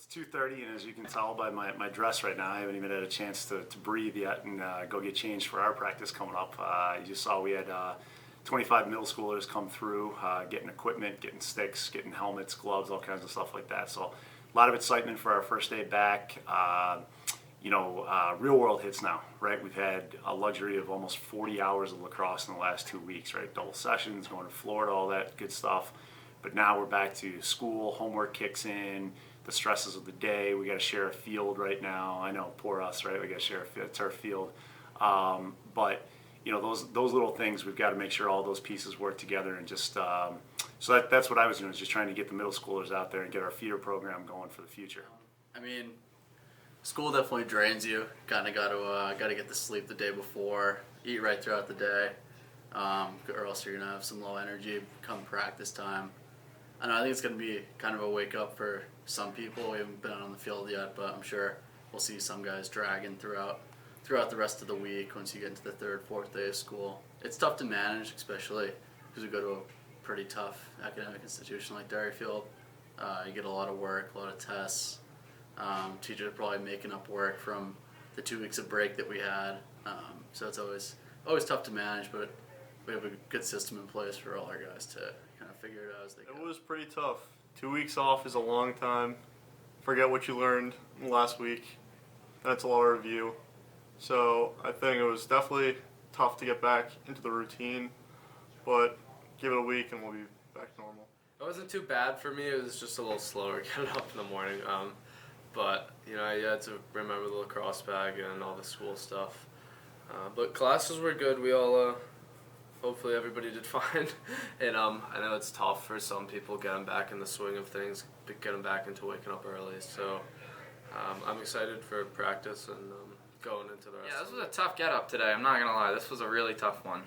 it's 2:30, and as you can tell by my dress right now, I haven't even had a chance to breathe yet and go get changed for our practice coming up. You just saw we had 25 middle schoolers come through, getting equipment, getting sticks, getting helmets, gloves, all kinds of stuff like that. So a lot of excitement for our first day back. Real world hits now, right? We've had a luxury of almost 40 hours of lacrosse in the last 2 weeks, right? Double sessions, going to Florida, all that good stuff. But now we're back to school, homework kicks in, the stresses of the day. We got to share a field right now. I know, poor us, right? We got to share a turf field. But those little things, we've got to make sure all those pieces work together, and just so that's what I was doing, is just trying to get the middle schoolers out there and get our feeder program going for the future. I mean, school definitely drains you. Kind of got to get the sleep the day before, eat right throughout the day, or else you're gonna have some low energy come practice time. And I think it's gonna be kind of a wake up for some people. We haven't been on the field yet, but I'm sure we'll see some guys dragging throughout the rest of the week once you get into the third, fourth day of school. It's tough to manage, especially because we go to a pretty tough academic institution like Derryfield. You get a lot of work, a lot of tests. Teachers are probably making up work from the 2 weeks of break that we had. So it's always tough to manage, but we have a good system in place for all our guys to kind of figure it out as they go. It was pretty tough. 2 weeks off is a long time. Forget what you learned last week. That's a lot of review. So I think it was definitely tough to get back into the routine, but give it a week and we'll be back to normal. It wasn't too bad for me. It was just a little slower getting up in the morning. But I had to remember the lacrosse bag and all the school stuff. But classes were good. We all, hopefully everybody did fine. And I know it's tough for some people getting back in the swing of things, getting back into waking up early. So I'm excited for practice and going into the rest. Yeah, this was a tough get up today. I'm not gonna lie. This was a really tough one.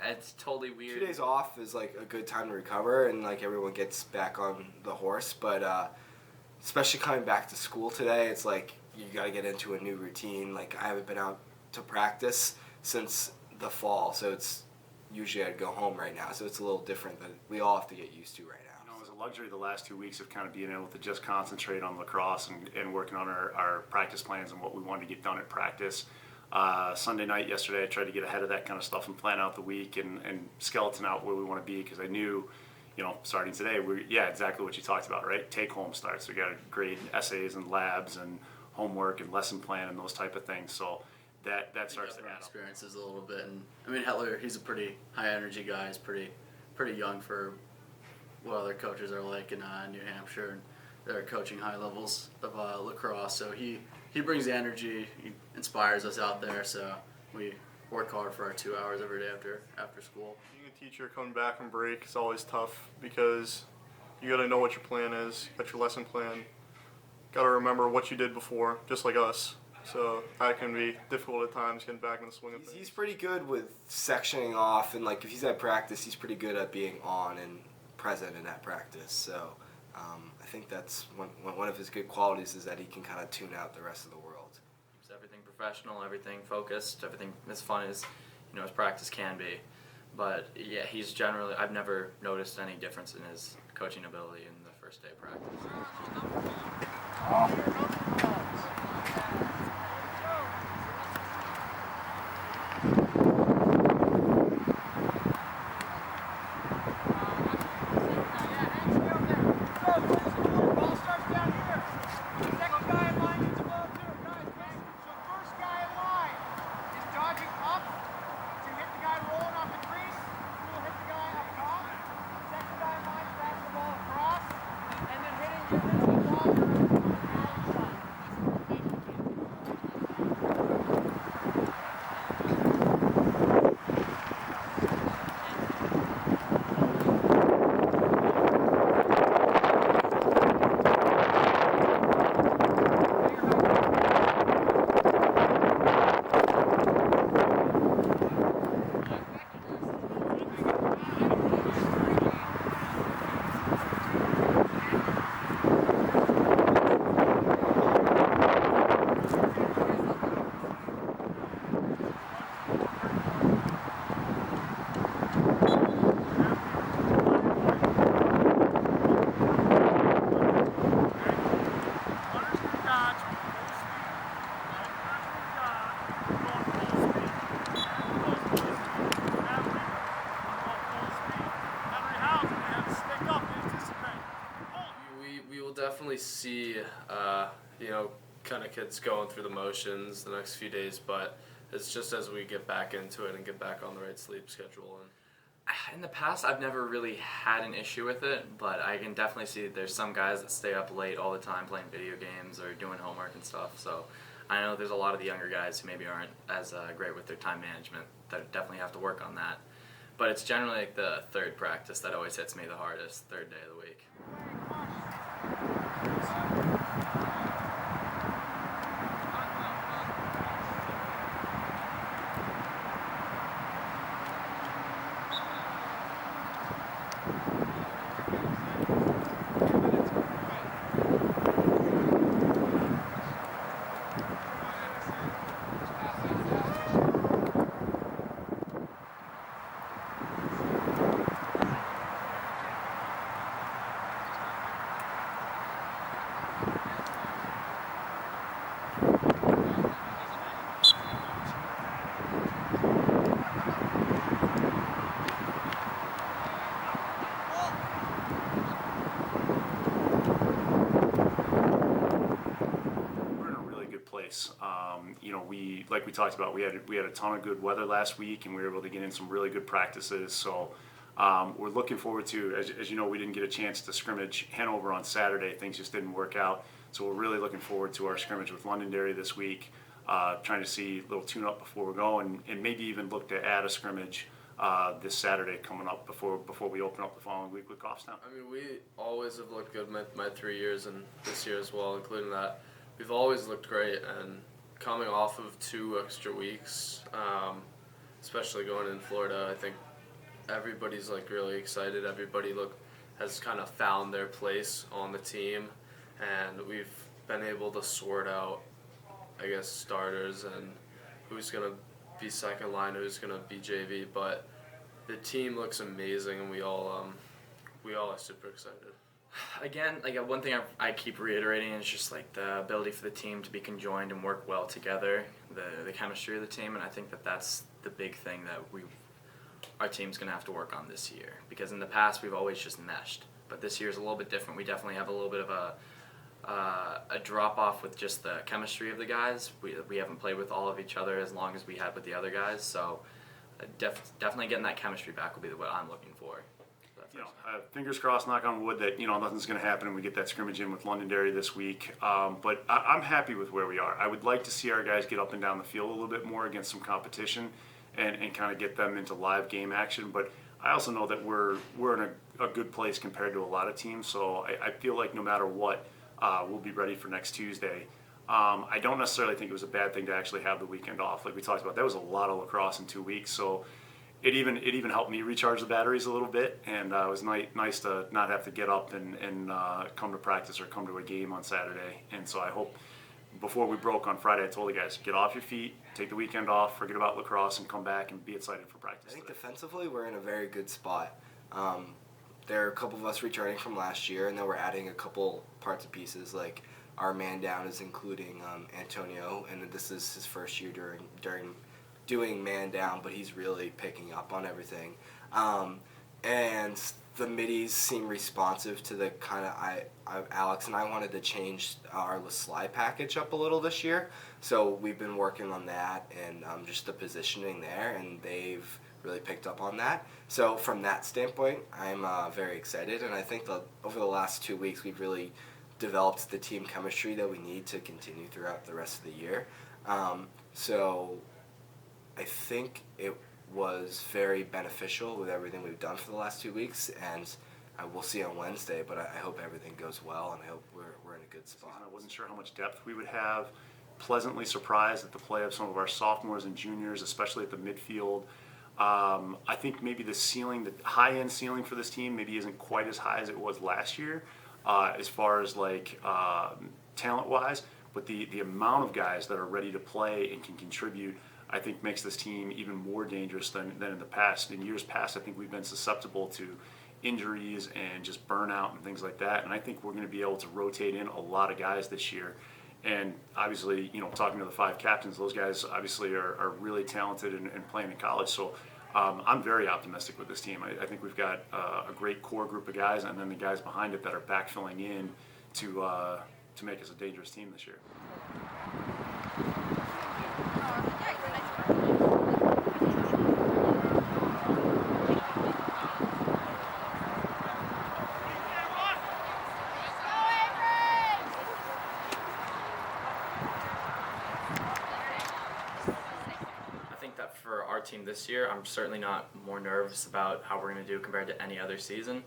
It's totally weird. 2 days off is like a good time to recover, and like everyone gets back on the horse. But especially coming back to school today, it's like you got to get into a new routine. Like I haven't been out to practice since the fall, so it's usually I'd go home right now. So it's a little different that we all have to get used to right now. It was a luxury the last 2 weeks of kind of being able to just concentrate on lacrosse and working on our practice plans and what we wanted to get done at practice. Sunday night yesterday, I tried to get ahead of that kind of stuff and plan out the week and skeleton out where we want to be, because I knew, starting today, exactly what you talked about, right? Take home starts. We got to grade essays and labs and homework and lesson plan and those type of things. So that starts to add up. Experiences a little bit, and I mean Hetler, he's a pretty high energy guy. He's pretty young for what other coaches are like in New Hampshire, and they're coaching high levels of lacrosse. So he brings the energy. He inspires us out there. So we work hard for our 2 hours every day after school. Being a teacher coming back from break is always tough because you got to know what your plan is, got your lesson plan, got to remember what you did before, just like us. So that can be difficult at times, getting back in the swing of things. He's pretty good with sectioning off, and like if he's at practice, he's pretty good at being on and present in that practice. So I think that's one of his good qualities, is that he can kind of tune out the rest of the world. Keeps everything professional, everything focused, everything as fun as as practice can be. But yeah, he's generally, I've never noticed any difference in his coaching ability in the first day of practice. see, kind of kids going through the motions the next few days, but it's just as we get back into it and get back on the right sleep schedule. And In the past, I've never really had an issue with it, but I can definitely see there's some guys that stay up late all the time playing video games or doing homework and stuff. So I know there's a lot of the younger guys who maybe aren't as great with their time management that definitely have to work on that. But it's generally like the third practice that always hits me the hardest, third day of the week. Like we talked about, we had a ton of good weather last week, and we were able to get in some really good practices. So we're looking forward to, as you know, we didn't get a chance to scrimmage Hanover on Saturday. Things just didn't work out. So we're really looking forward to our scrimmage with Londonderry this week, trying to see a little tune-up before we go, and maybe even look to add a scrimmage this Saturday coming up before we open up the following week with Goffstown. I mean, we always have looked good my 3 years and this year as well, including that. We've always looked great, and coming off of 2 extra weeks, especially going in Florida, I think everybody's like really excited. Everybody has kind of found their place on the team, and we've been able to sort out, I guess, starters and who's gonna be second line, who's gonna be JV. But the team looks amazing, and we all are super excited. Again, like one thing I keep reiterating is just like the ability for the team to be conjoined and work well together, the chemistry of the team, and I think that's the big thing that our team's going to have to work on this year, because in the past we've always just meshed, but this year's a little bit different. We definitely have a little bit of a drop off with just the chemistry of the guys. We haven't played with all of each other as long as we had with the other guys, so definitely getting that chemistry back will be what I'm looking for. Fingers crossed, knock on wood, that nothing's going to happen and we get that scrimmage in with Londonderry this week. But I'm happy with where we are. I would like to see our guys get up and down the field a little bit more against some competition and kind of get them into live game action. But I also know that we're in a good place compared to a lot of teams. So I feel like no matter what, we'll be ready for next Tuesday. I don't necessarily think it was a bad thing to actually have the weekend off. Like we talked about, that was a lot of lacrosse in 2 weeks. So it even helped me recharge the batteries a little bit, and it was nice to not have to get up and come to practice or come to a game on Saturday. And so I hope, before we broke on Friday, I told the guys, get off your feet, take the weekend off, forget about lacrosse, and come back and be excited for practice. I think today. defensively we're in a very good spot. There are a couple of us returning from last year, and then we're adding a couple parts and pieces. Like our man down is including Antonio, and this is his first year during doing man down, but he's really picking up on everything. And the middies seem responsive to the kind of Alex and I wanted to change our slide package up a little this year, so we've been working on that and just the positioning there, and they've really picked up on that. So from that standpoint, I'm very excited, and I think over the last 2 weeks we've really developed the team chemistry that we need to continue throughout the rest of the year. So I think it was very beneficial with everything we've done for the last 2 weeks, and we'll see on Wednesday, but I hope everything goes well, and I hope we're in a good spot. I wasn't sure how much depth we would have. Pleasantly surprised at the play of some of our sophomores and juniors, especially at the midfield. I think maybe the high-end ceiling for this team maybe isn't quite as high as it was last year, as far as talent-wise, but the amount of guys that are ready to play and can contribute, I think, makes this team even more dangerous than in the past. In years past, I think we've been susceptible to injuries and just burnout and things like that, and I think we're going to be able to rotate in a lot of guys this year. And obviously, talking to the 5 captains, those guys obviously are really talented and playing in college. So I'm very optimistic with this team. I think we've got a great core group of guys, and then the guys behind it that are backfilling in to to make us a dangerous team this year. I think that for our team this year, I'm certainly not more nervous about how we're going to do compared to any other season.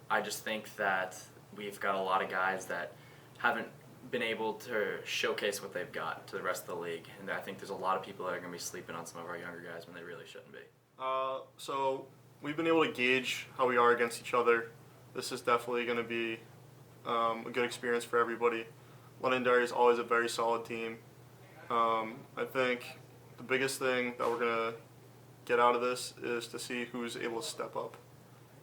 I just think that we've got a lot of guys that haven't been able to showcase what they've got to the rest of the league, and I think there's a lot of people that are going to be sleeping on some of our younger guys when they really shouldn't be. So we've been able to gauge how we are against each other. This is definitely going to be a good experience for everybody. Londonderry is always a very solid team. I think the biggest thing that we're going to get out of this is to see who's able to step up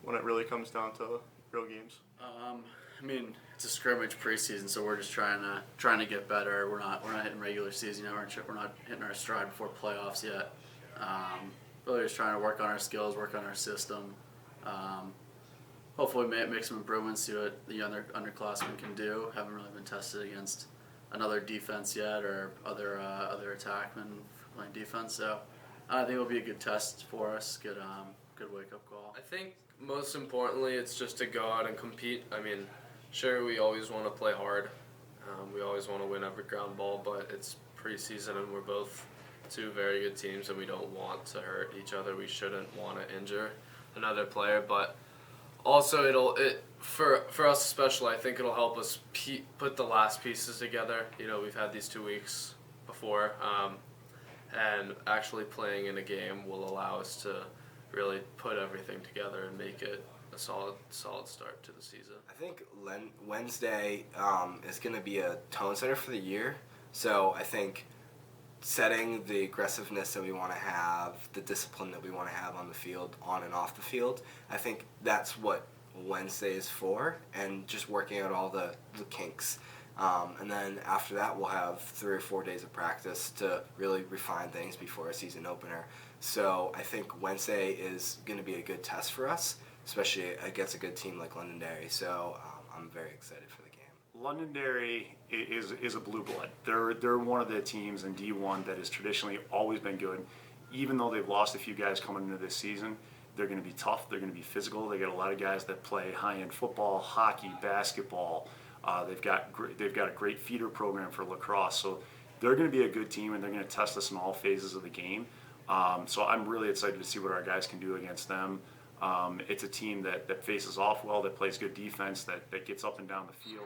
when it really comes down to real games. I mean, it's a scrimmage preseason, so we're just trying to get better. We're not hitting regular season yet. We're not hitting our stride before playoffs yet. Really just trying to work on our skills, work on our system. Hopefully make some improvements, see what the underclassmen can do. Haven't really been tested against another defense yet or other attackmen playing defense. So I think it'll be a good test for us. Good wake up call. I think most importantly, it's just to go out and compete. I mean, sure, we always want to play hard. We always want to win every ground ball, but it's preseason and we're both two very good teams and we don't want to hurt each other. We shouldn't want to injure another player, but also for us especially, I think it'll help us put the last pieces together. You know, we've had these 2 weeks before, and actually playing in a game will allow us to really put everything together and make it a solid start to the season. I think Wednesday is going to be a tone setter for the year. So I think setting the aggressiveness that we want to have, the discipline that we want to have on the field, on and off the field, I think that's what Wednesday is for, and just working out all the kinks. And then after that, we'll have 3 or 4 days of practice to really refine things before a season opener. So I think Wednesday is going to be a good test for us, especially against a good team like Londonderry. So I'm very excited for the game. Londonderry is a blue blood. They're one of the teams in D1 that has traditionally always been good. Even though they've lost a few guys coming into this season, they're going to be tough. They're going to be physical. They got a lot of guys that play high-end football, hockey, basketball. They've got a great feeder program for lacrosse. So they're going to be a good team, and they're going to test us in all phases of the game. So I'm really excited to see what our guys can do against them. It's a team that faces off well, that plays good defense, that gets up and down the field.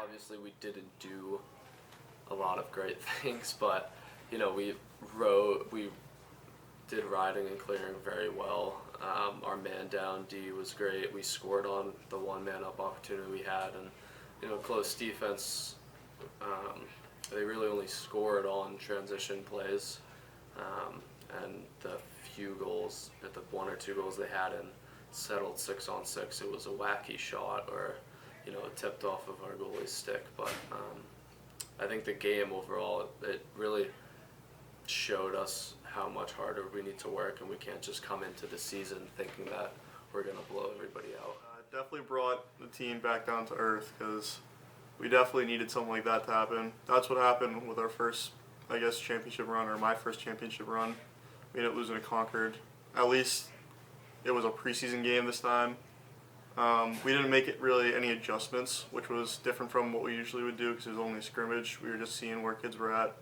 Obviously, we didn't do a lot of great things, but we did riding and clearing very well. Our man down D was great. We scored on the one man up opportunity we had, and close defense. They really only scored on transition plays, and the few goals, the 1 or 2 goals they had in settled 6-on-6. It was a wacky shot or it tipped off of our goalie's stick. But I think the game overall, it really showed us how much harder we need to work, and we can't just come into the season thinking that we're going to blow everybody out. It definitely brought the team back down to earth because we definitely needed something like that to happen. That's what happened with our first, championship run, or my first championship run. We ended up losing to Concord. At least it was a preseason game this time. We didn't make it really any adjustments, which was different from what we usually would do because it was only a scrimmage. We were just seeing where kids were at.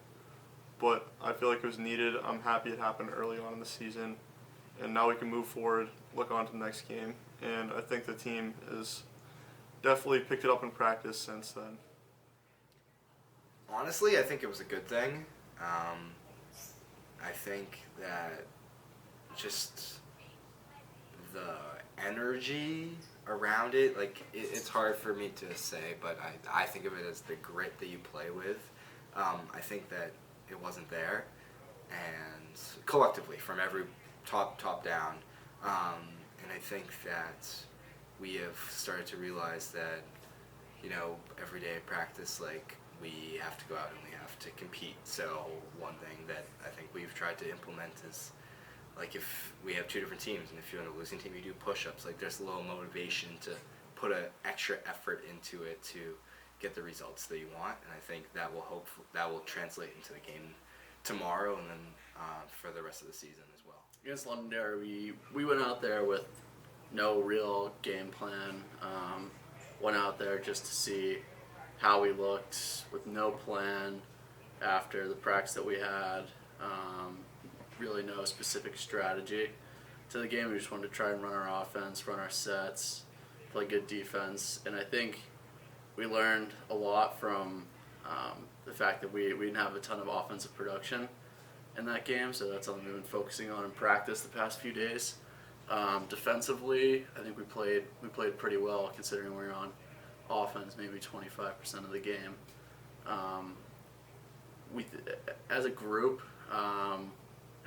But I feel like it was needed. I'm happy it happened early on in the season. And now we can move forward, look on to the next game. And I think the team has definitely picked it up in practice since then. Honestly, I think it was a good thing. I think that just the energy around it, it's hard for me to say, but I think of it as the grit that you play with. I think that it wasn't there, and collectively from every top down, and I think that we have started to realize that every day of practice, we have to go out and we have to compete. So one thing that I think we've tried to implement is if we have 2 different teams, and if you're on a losing team, you do push-ups. There's a little motivation to put an extra effort into it to get the results that you want, and I think that will translate into the game tomorrow and then for the rest of the season as well. Against Londonderry, we went out there with no real game plan. Went out there just to see how we looked with no plan after the practice that we had. Really no specific strategy to the game. We just wanted to try and run our offense, run our sets, play good defense, and I think we learned a lot from the fact that we didn't have a ton of offensive production in that game, so that's something we've been focusing on in practice the past few days. Defensively, I think we played pretty well considering we were on offense maybe 25% of the game. We, as a group,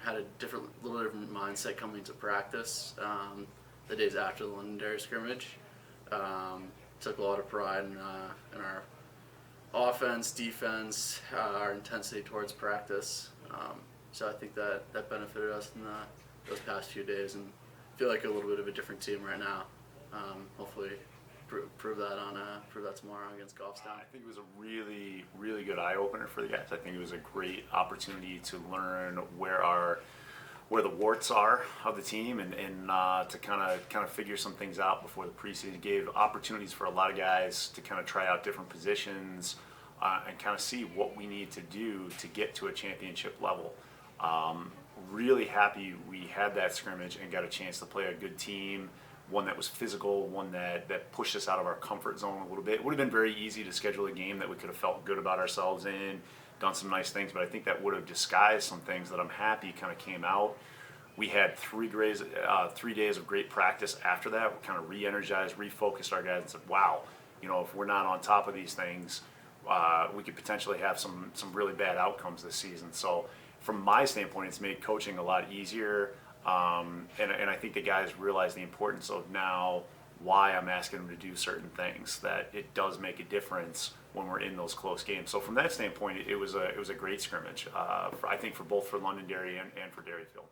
had a little different mindset coming into practice the days after the Londonderry scrimmage. Took a lot of pride in our offense, defense, our intensity towards practice. So I think that benefited us in those past few days, and feel like a little bit of a different team right now. Hopefully prove that tomorrow against Goffstown. I think it was a really, really good eye opener for the guys. I think it was a great opportunity to learn where the warts are of the team, and to kind of figure some things out before the preseason. It gave opportunities for a lot of guys to kind of try out different positions and kind of see what we need to do to get to a championship level. Really happy we had that scrimmage and got a chance to play a good team, one that was physical, one that pushed us out of our comfort zone a little bit. It would have been very easy to schedule a game that we could have felt good about ourselves in, done some nice things, but I think that would have disguised some things that I'm happy kind of came out. we had 3 days of great practice after that. We kind of re-energized, refocused our guys and said, wow, if we're not on top of these things, we could potentially have some really bad outcomes this season. So from my standpoint, it's made coaching a lot easier. And I think the guys realize the importance of now why I'm asking them to do certain things, that it does make a difference when we're in those close games. So from that standpoint, it was a great scrimmage, I think for both for Londonderry and for Derryfield.